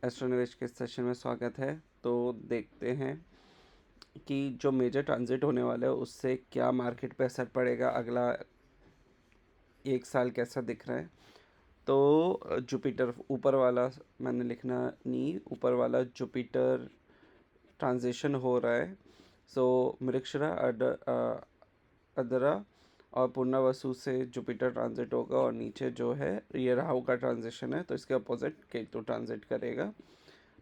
एस्ट्रोनिवेश के सेशन में स्वागत है। तो देखते हैं कि जो मेजर ट्रांजिट होने वाला है उससे क्या मार्केट पे असर पड़ेगा, अगला एक साल कैसा दिख रहा है। तो जुपिटर ऊपर वाला, मैंने लिखना नहीं, ऊपर वाला जुपिटर ट्रांजिशन हो रहा है। सो मृगशिरा अदरा और पूर्णवसु से जुपिटर ट्रांजिट होगा, और नीचे जो है ये राहु का ट्रांजिशन है, तो इसके अपोजिट केतु ट्रांजिट करेगा।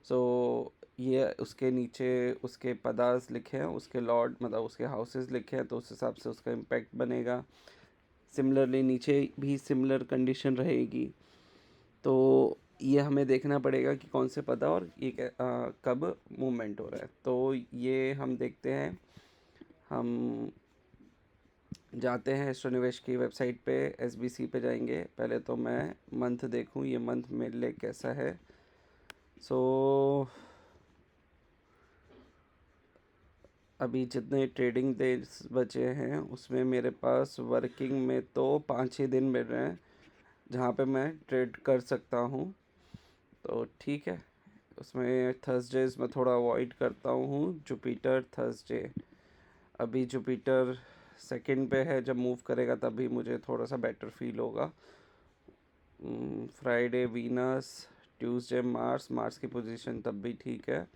सो ये उसके नीचे उसके पदार्थ लिखे हैं, उसके लॉर्ड मतलब उसके हाउसेस लिखे हैं, तो उस हिसाब से उसका इम्पैक्ट बनेगा। सिमिलरली नीचे भी सिमिलर कंडीशन रहेगी। तो ये हमें देखना पड़ेगा कि कौन से पदा और ये कब मूवमेंट हो रहा है। तो ये हम देखते हैं। हम जाते हैं एस्ट्रोनिवेश की वेबसाइट पे, एसबीसी पे जाएंगे। पहले तो मैं मंथ देखूं, ये मंथ मेरे लिए कैसा है। सो अभी जितने ट्रेडिंग डेज बचे हैं उसमें मेरे पास वर्किंग में तो 5-6 दिन मिल रहे हैं जहाँ पे मैं ट्रेड कर सकता हूँ। तो ठीक है, उसमें थर्सडेज में थोड़ा अवॉइड करता हूँ। जुपिटर थर्सडे, अभी जुपिटर सेकंड पे है, जब मूव करेगा तभी मुझे थोड़ा सा बेटर फील होगा। Friday Venus, Tuesday Mars, Mars की पोजीशन तब भी ठीक है।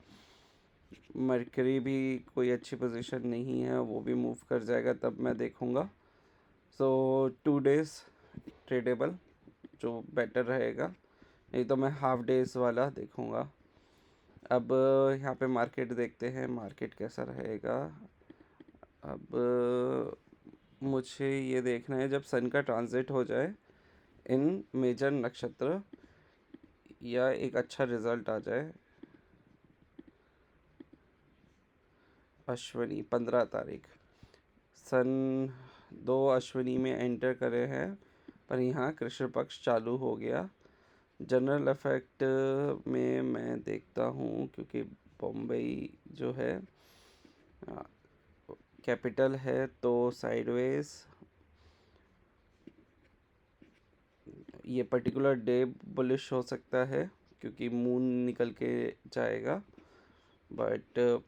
मरकरी भी कोई अच्छी पोजीशन नहीं है, वो भी मूव कर जाएगा तब मैं देखूँगा। सो 2 डेज़ ट्रेडेबल जो बेटर रहेगा, नहीं तो मैं हाफ डेज़ वाला देखूँगा। अब यहाँ पे मार्केट देखते हैं, मार्केट कैसा रहेगा। अब मुझे ये देखना है जब सन का ट्रांजिट हो जाए इन मेजर नक्षत्र, या एक अच्छा रिजल्ट आ जाए। अश्विनी 15 तारीख, सन 2 अश्विनी में एंटर करे हैं, पर यहाँ कृष्ण पक्ष चालू हो गया। जनरल इफेक्ट में मैं देखता हूँ, क्योंकि बॉम्बई जो है कैपिटल है, तो साइडवेज ये पर्टिकुलर डे बुलिश हो सकता है क्योंकि मून निकल के जाएगा। बट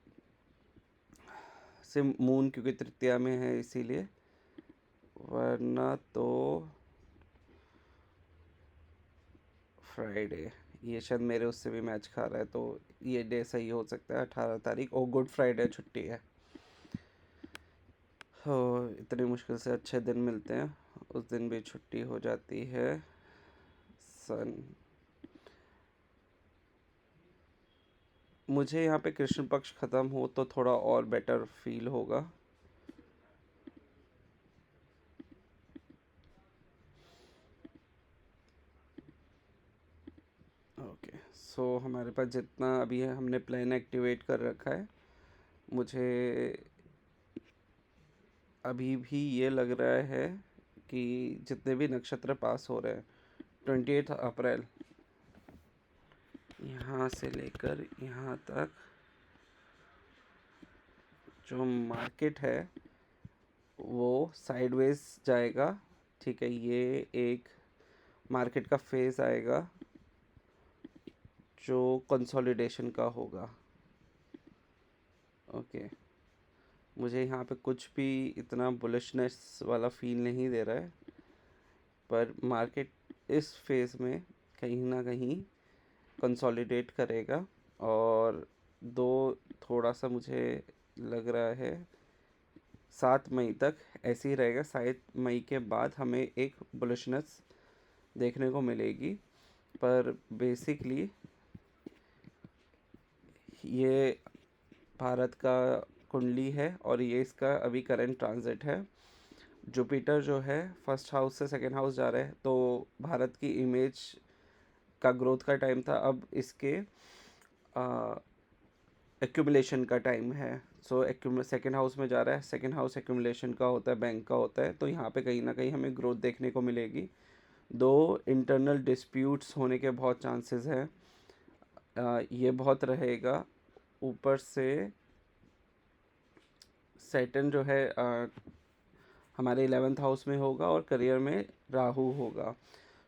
से मून क्योंकि तृतीया में है इसीलिए, वरना तो फ्राइडे ये शायद मेरे उससे भी मैच खा रहा है, तो ये डे सही हो सकता है। 18 तारीख और गुड फ्राइडे छुट्टी है। हो इतनी मुश्किल से अच्छे दिन मिलते हैं, उस दिन भी छुट्टी हो जाती है। सन, मुझे यहाँ पे कृष्ण पक्ष ख़त्म हो तो थोड़ा और बेटर फील होगा। ओके, सो हमारे पास जितना अभी है हमने प्लान एक्टिवेट कर रखा है। मुझे अभी भी ये लग रहा है कि जितने भी नक्षत्र पास हो रहे हैं 28 अप्रैल यहाँ से लेकर यहाँ तक जो मार्केट है वो साइडवेज जाएगा। ठीक है, ये एक मार्केट का फेज़ आएगा जो कंसोलिडेशन का होगा। ओके, मुझे यहाँ पे कुछ भी इतना बुलिशनेस वाला फील नहीं दे रहा है, पर मार्केट इस फेज़ में कहीं ना कहीं कंसोलिडेट करेगा। और दो थोड़ा सा मुझे लग रहा है 7 मई तक ऐसे ही रहेगा। 7 मई के बाद हमें एक बुलिशनेस देखने को मिलेगी, पर बेसिकली ये भारत का कुंडली है और ये इसका अभी करंट ट्रांजिट है। जुपिटर जो है फर्स्ट हाउस से सेकंड हाउस जा रहा है, तो भारत की इमेज का ग्रोथ का टाइम था, अब इसके एक्यूमुलेशन का टाइम है। सो सेकंड हाउस में जा रहा है, सेकंड हाउस एक्यूमुलेशन का होता है, बैंक का होता है, तो यहाँ पे कहीं ना कहीं हमें ग्रोथ देखने को मिलेगी। दो इंटरनल डिस्प्यूट्स होने के बहुत चांसेस हैं, ये बहुत रहेगा। ऊपर से सैटर्न जो है हमारे 11th हाउस में होगा और करियर में राहु होगा।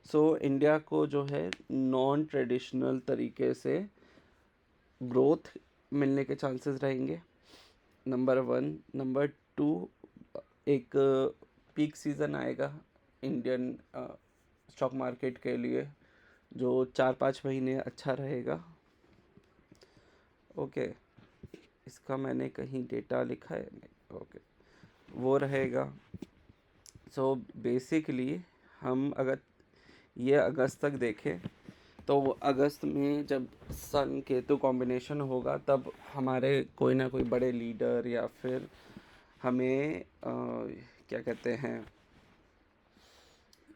सो इंडिया को जो है नॉन ट्रेडिशनल तरीके से ग्रोथ मिलने के चांसेस रहेंगे, नंबर वन। नंबर टू, एक पीक सीज़न आएगा इंडियन स्टॉक मार्केट के लिए, जो 4-5 महीने अच्छा रहेगा। ओके, इसका मैंने कहीं डेटा लिखा है नहीं। ओके, वो रहेगा। सो बेसिकली हम अगर ये अगस्त तक देखें, तो अगस्त में जब सन केतु कॉम्बिनेशन होगा, तब हमारे कोई ना कोई बड़े लीडर या फिर हमें क्या कहते हैं,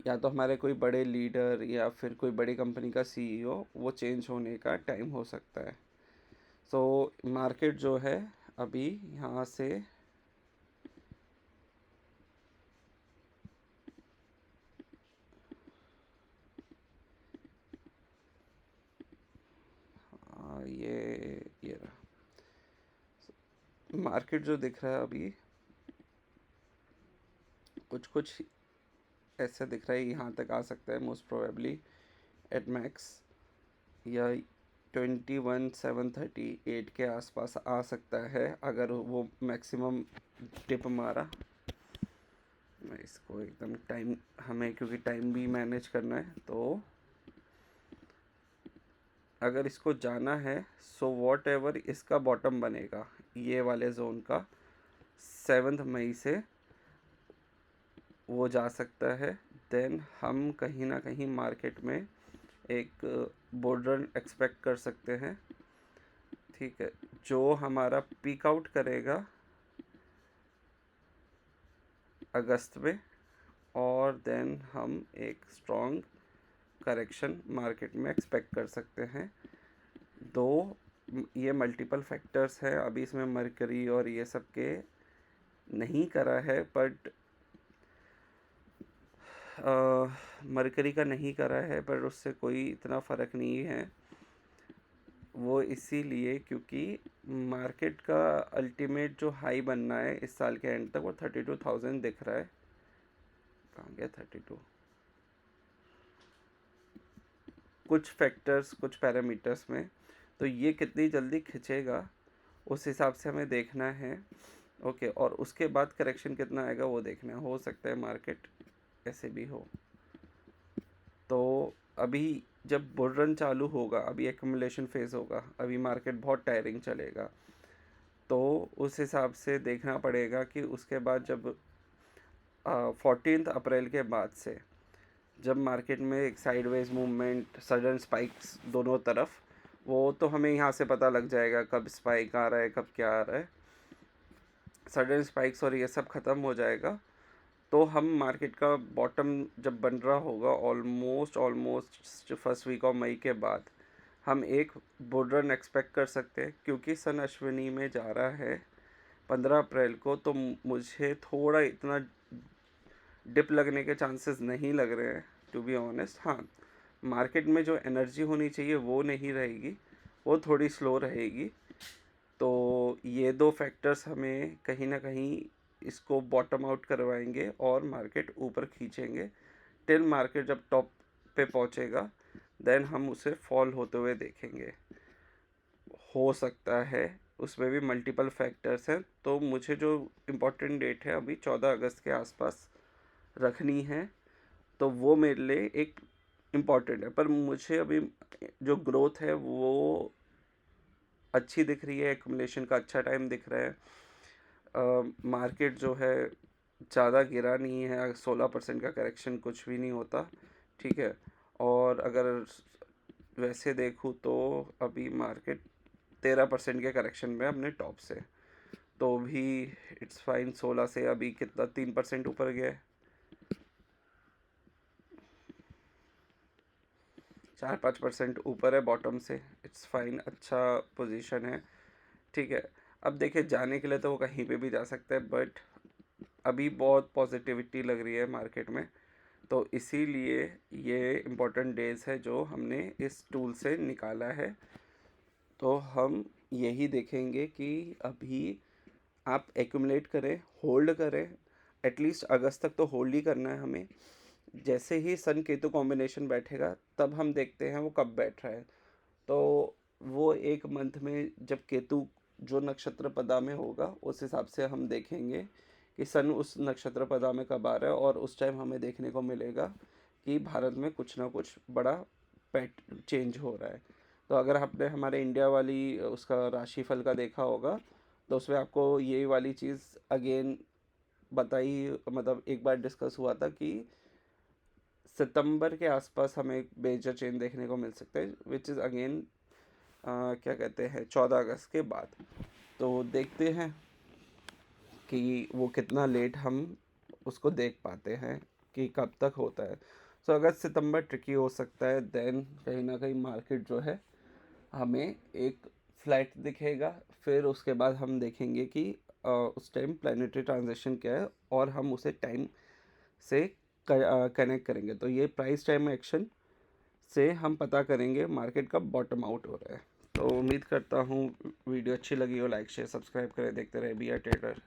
या तो हमारे कोई बड़े लीडर या फिर कोई बड़ी कंपनी का सीईओ वो चेंज होने का टाइम हो सकता है। सो मार्केट जो है अभी यहाँ से ये रहा मार्केट जो दिख रहा है अभी, कुछ कुछ ऐसा दिख रहा है, यहाँ तक आ सकता है मोस्ट प्रोबेबली एट मैक्स, या 21,738 के आसपास आ सकता है अगर वो मैक्सिमम टिप मारा। मैं इसको एकदम टाइम, हमें क्योंकि टाइम भी मैनेज करना है, तो अगर इसको जाना है, सो वॉट एवर इसका बॉटम बनेगा ये वाले जोन का, 7 मई से वो जा सकता है। देन हम कहीं ना कहीं मार्केट में एक बुल रन एक्सपेक्ट कर सकते हैं, ठीक है, जो हमारा पीक आउट करेगा अगस्त में, और देन हम एक स्ट्रॉन्ग करेक्शन मार्केट में एक्सपेक्ट कर सकते हैं। दो ये मल्टीपल फैक्टर्स हैं, अभी इसमें मरकरी और ये सब के नहीं करा है, बट मरकरी का नहीं करा है, पर उससे कोई इतना फ़र्क नहीं है। वो इसीलिए क्योंकि मार्केट का अल्टीमेट जो हाई बनना है इस साल के एंड तक, वो 32,000 दिख रहा है। कहाँ गया 32? कुछ फैक्टर्स, कुछ पैरामीटर्स में, तो ये कितनी जल्दी खिंचेगा उस हिसाब से हमें देखना है। ओके, और उसके बाद करेक्शन कितना आएगा वो देखना है। हो सकता है मार्केट ऐसे भी हो। तो अभी जब बुल रन चालू होगा, अभी एक्यूमुलेशन फेज़ होगा, अभी मार्केट बहुत टायरिंग चलेगा, तो उस हिसाब से देखना पड़ेगा कि उसके बाद जब 14 अप्रैल के बाद से जब मार्केट में एक साइडवेज मूवमेंट, सडन स्पाइक्स दोनों तरफ, वो तो हमें यहाँ से पता लग जाएगा कब स्पाइक आ रहा है, कब क्या आ रहा है। सडन स्पाइक्स और ये सब ख़त्म हो जाएगा, तो हम मार्केट का बॉटम जब बन रहा होगा almost first week of May के बाद, हम एक बुल रन एक्सपेक्ट कर सकते हैं, क्योंकि सन अश्विनी में जा रहा है 15 अप्रैल को। तो मुझे थोड़ा इतना डिप लगने के चांसेस नहीं लग रहे हैं, टू बी ऑनेस्ट। हाँ, मार्केट में जो एनर्जी होनी चाहिए वो नहीं रहेगी, वो थोड़ी स्लो रहेगी। तो ये दो फैक्टर्स हमें कहीं ना कहीं इसको बॉटम आउट करवाएंगे और मार्केट ऊपर खींचेंगे, टिल मार्केट जब टॉप पे पहुंचेगा, देन हम उसे फॉल होते हुए देखेंगे। हो सकता है उसमें भी मल्टीपल फैक्टर्स हैं, तो मुझे जो इम्पोर्टेंट डेट है अभी 14 अगस्त के आसपास रखनी है, तो वो मेरे लिए एक इम्पॉर्टेंट है। पर मुझे अभी जो ग्रोथ है वो अच्छी दिख रही है, एक्यूमुलेशन का अच्छा टाइम दिख रहा है। मार्केट जो है ज़्यादा गिरा नहीं है, 16% का करेक्शन कुछ भी नहीं होता, ठीक है। और अगर वैसे देखूँ तो अभी मार्केट 13% के करेक्शन में अपने टॉप से, तो भी इट्स फाइन। 16 से अभी कितना 3% ऊपर गया है, 4-5% ऊपर है बॉटम से, इट्स फाइन, अच्छा पोजीशन है, ठीक है। अब देखिए, जाने के लिए तो वो कहीं पे भी जा सकता है, बट अभी बहुत पॉजिटिविटी लग रही है मार्केट में, तो इसीलिए ये इम्पोर्टेंट डेज है जो हमने इस टूल से निकाला है। तो हम यही देखेंगे कि अभी आप एक्यूमुलेट करें, होल्ड करें, एटलीस्ट अगस्त तक तो होल्ड ही करना है हमें। जैसे ही सन केतु कॉम्बिनेशन बैठेगा, तब हम देखते हैं वो कब बैठ रहा है। तो वो एक मंथ में जब केतु जो नक्षत्र पदा में होगा उस हिसाब से हम देखेंगे कि सन उस नक्षत्र पदा में कब आ रहा है, और उस टाइम हमें देखने को मिलेगा कि भारत में कुछ ना कुछ बड़ा पैट चेंज हो रहा है। तो अगर आपने हमारे इंडिया वाली उसका राशिफल का देखा होगा तो उसमें आपको ये वाली चीज़ अगेन बताई, मतलब एक बार डिस्कस हुआ था कि सितंबर के आसपास हमें एक मेजर चेंज देखने को मिल सकता है, विच इज़ अगेन क्या कहते हैं 14 अगस्त के बाद। तो देखते हैं कि वो कितना लेट हम उसको देख पाते हैं कि कब तक होता है। सो अगस्त सितंबर ट्रिकी हो सकता है, देन कहीं ना कहीं मार्केट जो है हमें एक फ्लैट दिखेगा। फिर उसके बाद हम देखेंगे कि उस टाइम प्लानिटरी ट्रांजिशन क्या है और हम उसे टाइम से कनेक्ट करेंगे। तो ये प्राइस टाइम एक्शन से हम पता करेंगे मार्केट का बॉटम आउट हो रहा है। तो उम्मीद करता हूँ वीडियो अच्छी लगी हो, लाइक शेयर सब्सक्राइब करें, देखते रहे बी आर ट्रेडर।